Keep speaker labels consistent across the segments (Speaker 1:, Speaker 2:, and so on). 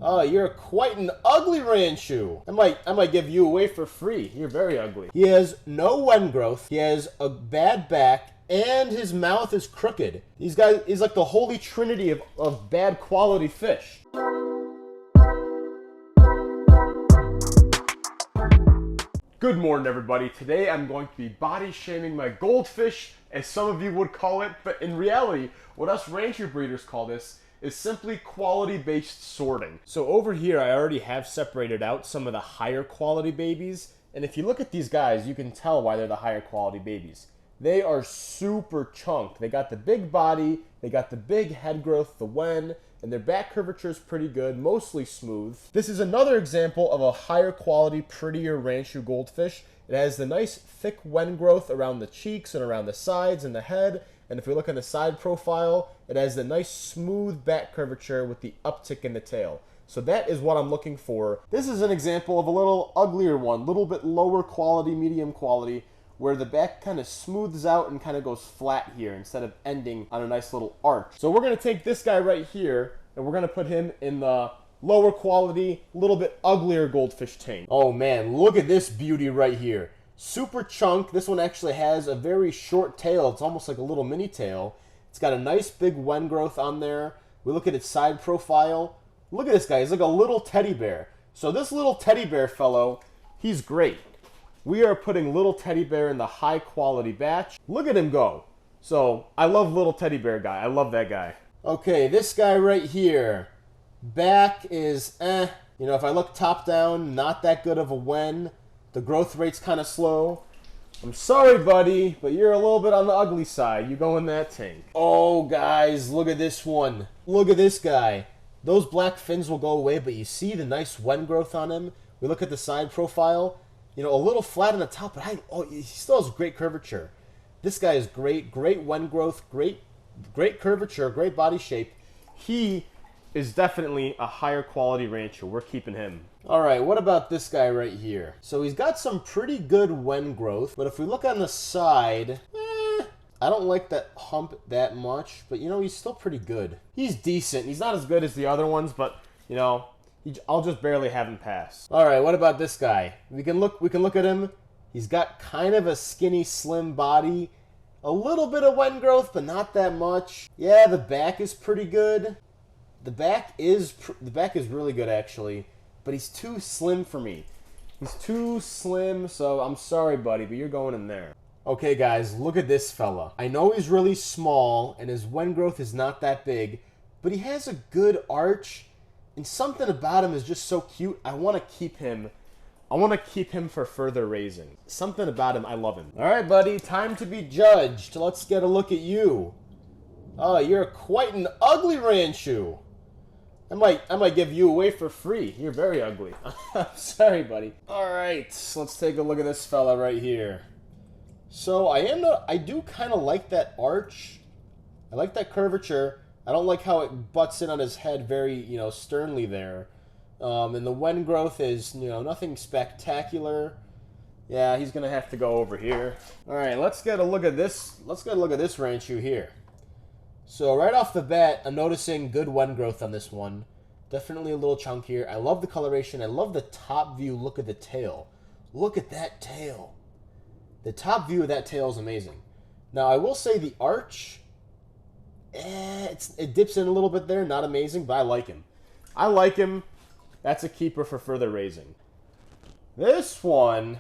Speaker 1: Oh, you're quite an ugly Ranchu. I might give you away for free. You're very ugly. He has no wen growth. He has a bad back, and his mouth is crooked. He's like the holy trinity of bad quality fish. Good morning, everybody. Today I'm going to be body shaming my goldfish, as some of you would call it, but in reality, what us Rancher breeders call this is simply quality-based sorting. So over here, I already have separated out some of the higher quality babies, and if you look at these guys, you can tell why they're the higher quality babies. They are super chunked. They got the big body, they got the big head growth, the wen, and their back curvature is pretty good, mostly smooth. This is another example of a higher quality, prettier Ranchu goldfish. It has the nice thick wen growth around the cheeks and around the sides and the head. And if we look on the side profile, it has the nice smooth back curvature with the uptick in the tail. So that is what I'm looking for. This is an example of a little uglier one, a little bit lower quality, medium quality, where the back kind of smooths out and kind of goes flat here instead of ending on a nice little arch. So we're going to take this guy right here and we're going to put him in the lower quality, little bit uglier goldfish tank. Oh man, look at this beauty right here. Super chunk. This one actually has a very short tail. It's almost like a little mini tail. It's got a nice big wen growth on there. We look at its side profile. Look at this guy. He's like a little teddy bear. So this little teddy bear fellow, he's great. We are putting little teddy bear in the high quality batch. Look at him go. So I love little teddy bear guy. I love that guy. Okay, this guy right here. Back is You know, if I look top down, not that good of a wen. The growth rate's kind of slow. I'm sorry, buddy, but you're a little bit on the ugly side. You go in that tank. Oh, guys, look at this one. Look at this guy. Those black fins will go away, but you see the nice wen growth on him. We look at the side profile. You know, a little flat on the top, but he still has great curvature. This guy is great. Great wen growth, great curvature, great body shape. He is definitely a higher quality Rancher. We're keeping him. All right, what about this guy right here? So he's got some pretty good wen growth, but if we look on the side, I don't like that hump that much, but you know, he's still pretty good. He's decent. He's not as good as the other ones, but you know, I'll just barely have him pass. All right, what about this guy? We can look at him. He's got kind of a skinny, slim body. A little bit of wen growth, but not that much. Yeah, the back is pretty good. The back is really good, actually. But he's too slim for me. He's too slim, so I'm sorry, buddy, but you're going in there. Okay, guys, look at this fella. I know he's really small, and his wen growth is not that big, but he has a good arch. And something about him is just so cute. I want to keep him. I want to keep him for further raising. Something about him, I love him. All right, buddy, time to be judged. Let's get a look at you. Oh, you're quite an ugly Ranchu. I might give you away for free. You're very ugly. I'm sorry, buddy. All right, let's take a look at this fella right here. So I do kind of like that arch. I like that curvature. I don't like how it butts in on his head very, you know, sternly there. And the wen growth is, you know, nothing spectacular. Yeah, he's gonna have to go over here. All right, let's get a look at this. Let's get a look at this Ranchu here. So right off the bat, I'm noticing good wen growth on this one. Definitely a little chunkier. I love the coloration. I love the top view look at the tail. Look at that tail. The top view of that tail is amazing. Now, I will say the arch, it dips in a little bit there. Not amazing, but I like him. I like him. That's a keeper for further raising. This one,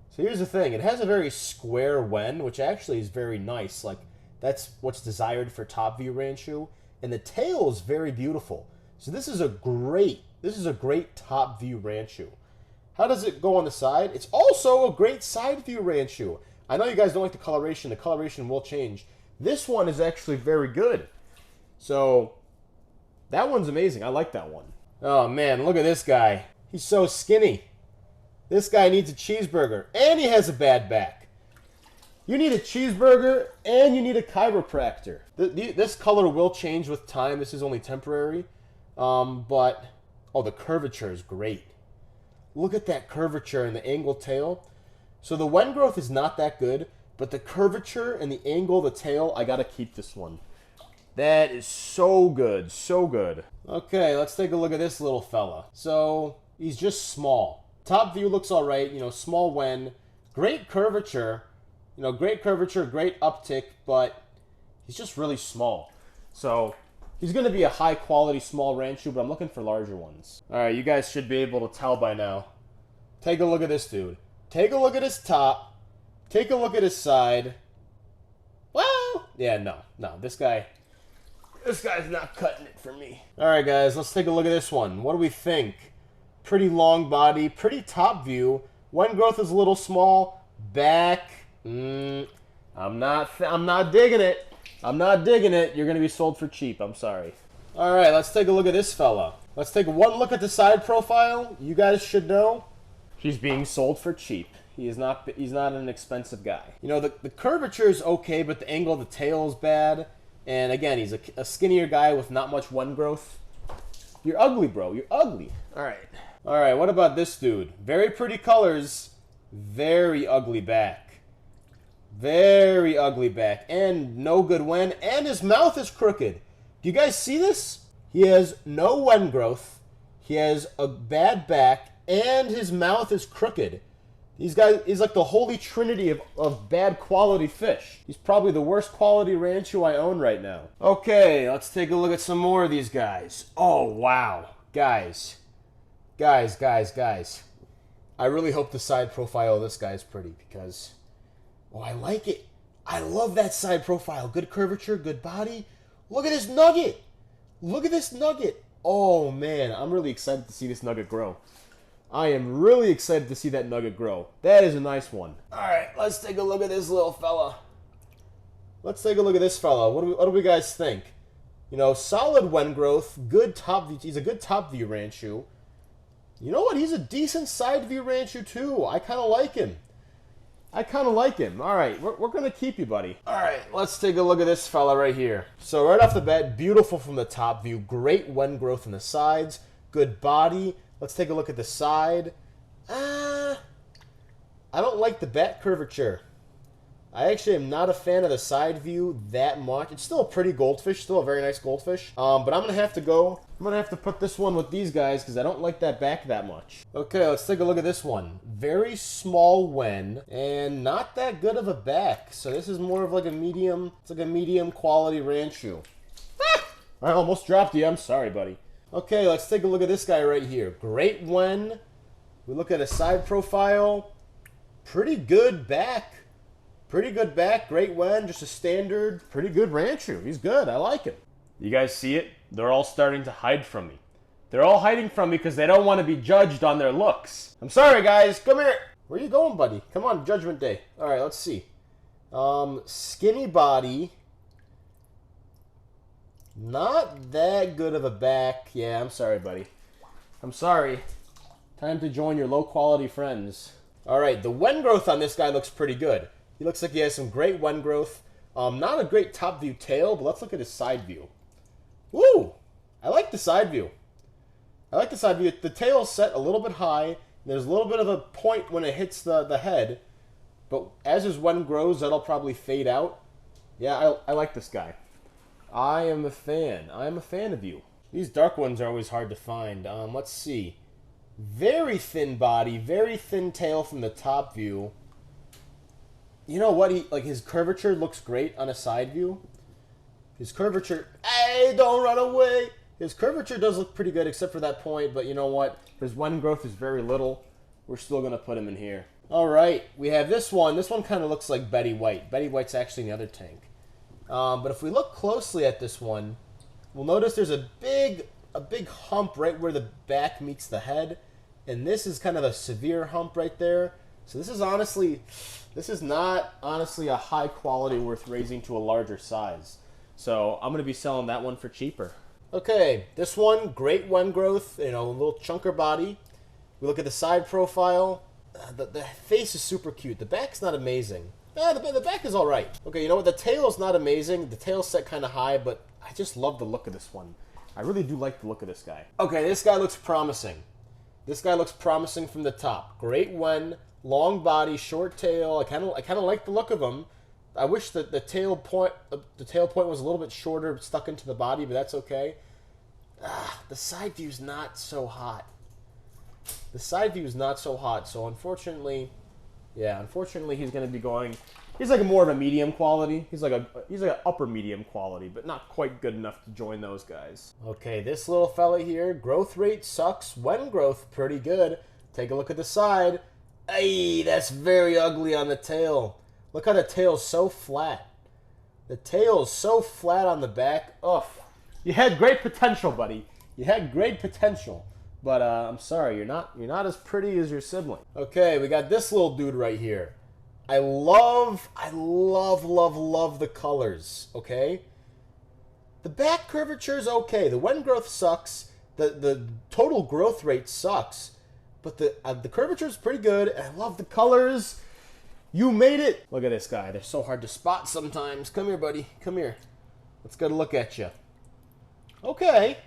Speaker 1: so here's the thing. It has a very square wen, which actually is very nice. Like, that's what's desired for top view Ranchu. And the tail is very beautiful. So this is a great top view Ranchu. How does it go on the side? It's also a great side view Ranchu. I know you guys don't like the coloration. The coloration will change. This one is actually very good. So that one's amazing. I like that one. Oh man, look at this guy. He's so skinny. This guy needs a cheeseburger. And he has a bad back. You need a cheeseburger and you need a chiropractor. This color will change with time. This is only temporary. But the curvature is great. Look at that curvature and the angled tail. So the wen growth is not that good, but the curvature and the angle of the tail, I gotta keep this one. That is so good, so good. Okay, let's take a look at this little fella. So, he's just small. Top view looks all right, you know, small wen. Great curvature, you know, great curvature, great uptick, but he's just really small. So, he's going to be a high-quality small Ranchu, but I'm looking for larger ones. All right, you guys should be able to tell by now. Take a look at this dude. Take a look at his top. Take a look at his side. Well, yeah, no, this guy's not cutting it for me. All right, guys, let's take a look at this one. What do we think? Pretty long body, pretty top view. Wen growth is a little small. Back, I'm not digging it. I'm not digging it. You're gonna be sold for cheap. I'm sorry. All right, let's take a look at this fella. Let's take one look at the side profile. You guys should know he's being sold for cheap. He's not an expensive guy. You know, the curvature is okay, but the angle of the tail is bad. And again, he's a skinnier guy with not much wen growth. You're ugly, bro. You're ugly. All right. All right, what about this dude? Very pretty colors. Very ugly back. Very ugly back. And no good wen. And his mouth is crooked. Do you guys see this? He has no wen growth. He has a bad back. And his mouth is crooked. These guys is like the holy trinity of bad quality fish. He's probably the worst quality Ranchu I own right now. Okay, let's take a look at some more of these guys. Oh, wow. Guys. I really hope the side profile of this guy is pretty because, oh, I like it. I love that side profile. Good curvature, good body. Look at this nugget. Look at this nugget. Oh, man, I'm really excited to see this nugget grow. I am really excited to see that nugget grow. That is a nice one. All right, let's take a look at this little fella. Let's take a look at this fella. What do we guys think? You know, solid wen growth, good top view. He's a good top view Ranchu. You know what? He's a decent side view Ranchu too. I kind of like him. All right, we're going to keep you, buddy. All right, let's take a look at this fella right here. So right off the bat, beautiful from the top view. Great wen growth in the sides. Good body. Let's take a look at the side. I don't like the back curvature. I actually am not a fan of the side view that much. It's still a pretty goldfish, still a very nice goldfish. But I'm gonna have to put this one with these guys because I don't like that back that much. Okay, let's take a look at this one. Very small wen and not that good of a back. So this is more of like a medium. It's like a medium quality Ranchu. I almost dropped you. I'm sorry, buddy. Okay, let's take a look at this guy right here. Great wen. We look at a side profile. Pretty good back. Great wen. Just a standard, pretty good Ranchu. He's good. I like him. You guys see it? They're all starting to hide from me. They're all hiding from me because they don't want to be judged on their looks. I'm sorry, guys. Come here. Where you going, buddy? Come on, Judgment Day. All right, let's see. Skinny body. Not that good of a back. Yeah, I'm sorry, buddy. I'm sorry. Time to join your low-quality friends. All right, the wen growth on this guy looks pretty good. He looks like he has some great wen growth. Not a great top view tail, but let's look at his side view. Woo! I like the side view. The tail's set a little bit high. There's a little bit of a point when it hits the head. But as his wen grows, that'll probably fade out. Yeah, I like this guy. I am a fan. I am a fan of you. These dark ones are always hard to find. Let's see. Very thin body, very thin tail from the top view. You know what? His curvature looks great on a side view. His curvature... Hey, don't run away! His curvature does look pretty good except for that point, but you know what? His wen growth is very little. We're still going to put him in here. All right, we have this one. This one kind of looks like Betty White. Betty White's actually in the other tank. But if we look closely at this one, we'll notice there's a big hump right where the back meets the head. And this is kind of a severe hump right there. So this is not honestly a high quality worth raising to a larger size. So I'm going to be selling that one for cheaper. Okay, this one, great wen growth, you know, a little chunker body. We look at the side profile. The face is super cute. The back's not amazing. The back is all right. Okay, you know what? The tail is not amazing. The tail's set kind of high, but I just love the look of this one. I really do like the look of this guy. Okay, this guy looks promising. This guy looks promising from the top. Great wen, long body, short tail. I kind of like the look of him.
Speaker 2: I wish that the tail point was a little bit shorter, stuck into the body, but that's okay. The side view's not so hot. The side view is not so hot, so unfortunately, yeah, unfortunately he's going to be going. He's like more of a medium quality. He's like an upper medium quality, but not quite good enough to join those guys. Okay, this little fella here, growth rate sucks. When growth, pretty good. Take a look at the side. Ay, that's very ugly on the tail. Look how the tail's so flat. The tail is so flat on the back. Ugh. You had great potential, buddy. You had great potential. But I'm sorry, you're not as pretty as your sibling. Okay, we got this little dude right here. I love the colors, okay? The back curvature is okay. The when growth sucks. The total growth rate sucks. But the curvature is pretty good, and I love the colors. You made it. Look at this guy. They're so hard to spot sometimes. Come here, buddy. Come here. Let's get a look at you. Okay.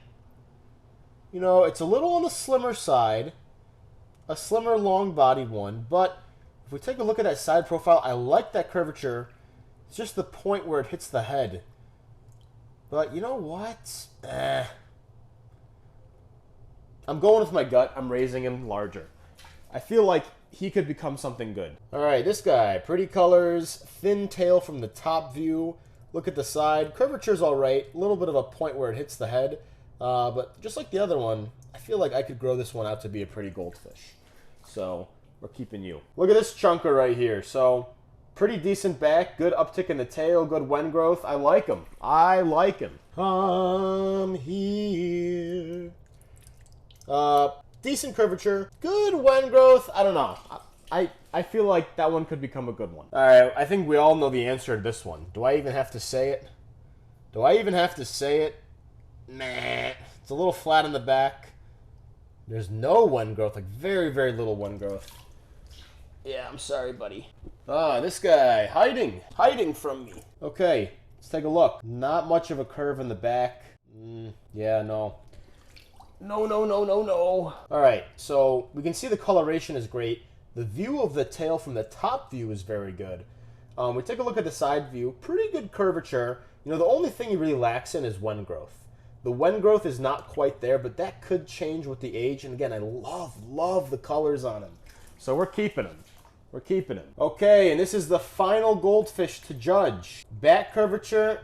Speaker 2: You know, it's a little on the slimmer side. A slimmer, long-bodied one. But if we take a look at that side profile, I like that curvature. It's just the point where it hits the head. But you know what? I'm going with my gut. I'm raising him larger. I feel like he could become something good. All right, this guy. Pretty colors. Thin tail from the top view. Look at the side. Curvature's all right. A little bit of a point where it hits the head. But just like the other one, I feel like I could grow this one out to be a pretty goldfish. So we're keeping you. Look at this chunker right here. So pretty decent back. Good uptick in the tail. Good when growth. I like him. I like him. Come here. Decent curvature. Good when growth. I don't know. I feel like that one could become a good one. All right. I think we all know the answer to this one. Do I even have to say it? Do I even have to say it? Nah. It's a little flat in the back. There's no when growth. Like very, very little when growth. Yeah, I'm sorry, buddy. This guy. Hiding from me. Okay. Let's take a look. Not much of a curve in the back. Yeah, no. No. All right, so we can see the coloration is great. The view of the tail from the top view is very good. We take a look at the side view. Pretty good curvature. You know, the only thing he really lacks in is when growth. The when growth is not quite there, but that could change with the age. And again, I love the colors on him. So we're keeping him. We're keeping him. Okay, and this is the final goldfish to judge. Back curvature.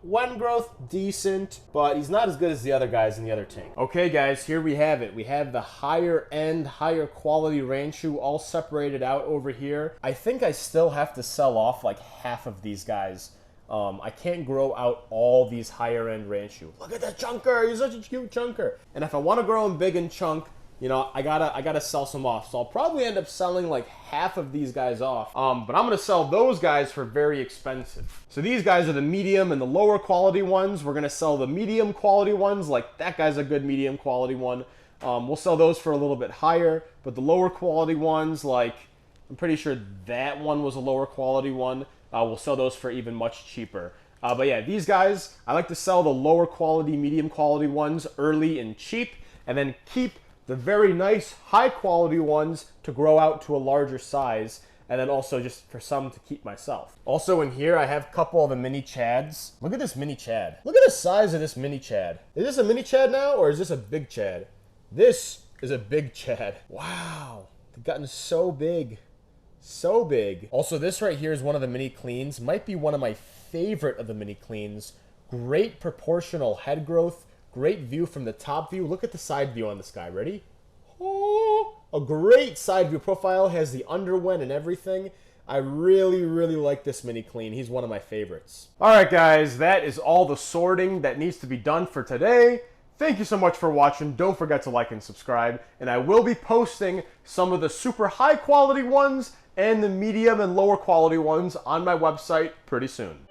Speaker 2: When growth, decent, but he's not as good as the other guys in the other tank. Okay, guys, here we have it. We have the higher end, higher quality Ranchu all separated out over here. I think I still have to sell off like half of these guys. I can't grow out all these higher end Ranchu. Look at that chunker. He's such a cute chunker. And if I want to grow him big and chunk, you know, I gotta sell some off. So I'll probably end up selling like half of these guys off. But I'm gonna sell those guys for very expensive. So these guys are the medium and the lower quality ones. We're gonna sell the medium quality ones. Like that guy's a good medium quality one. We'll sell those for a little bit higher. But the lower quality ones, like I'm pretty sure that one was a lower quality one. We'll sell those for even much cheaper. But yeah, these guys, I like to sell the lower quality, medium quality ones early and cheap, and then keep the very nice, high-quality ones to grow out to a larger size, and then also just for some to keep myself. Also in here, I have a couple of the mini chads. Look at this mini chad. Look at the size of this mini chad. Is this a mini chad now, or is this a big chad? This is a big chad. Wow, they've gotten so big. So big. Also, this right here is one of the mini cleans. Might be one of my favorite of the mini cleans. Great proportional head growth. Great view from the top view. Look at the side view on this guy. Ready? Oh, a great side view profile. Has the underwen and everything. I really like this mini clean. He's one of my favorites. All right, guys. That is all the sorting that needs to be done for today. Thank you so much for watching. Don't forget to like and subscribe. And I will be posting some of the super high quality ones and the medium and lower quality ones on my website pretty soon.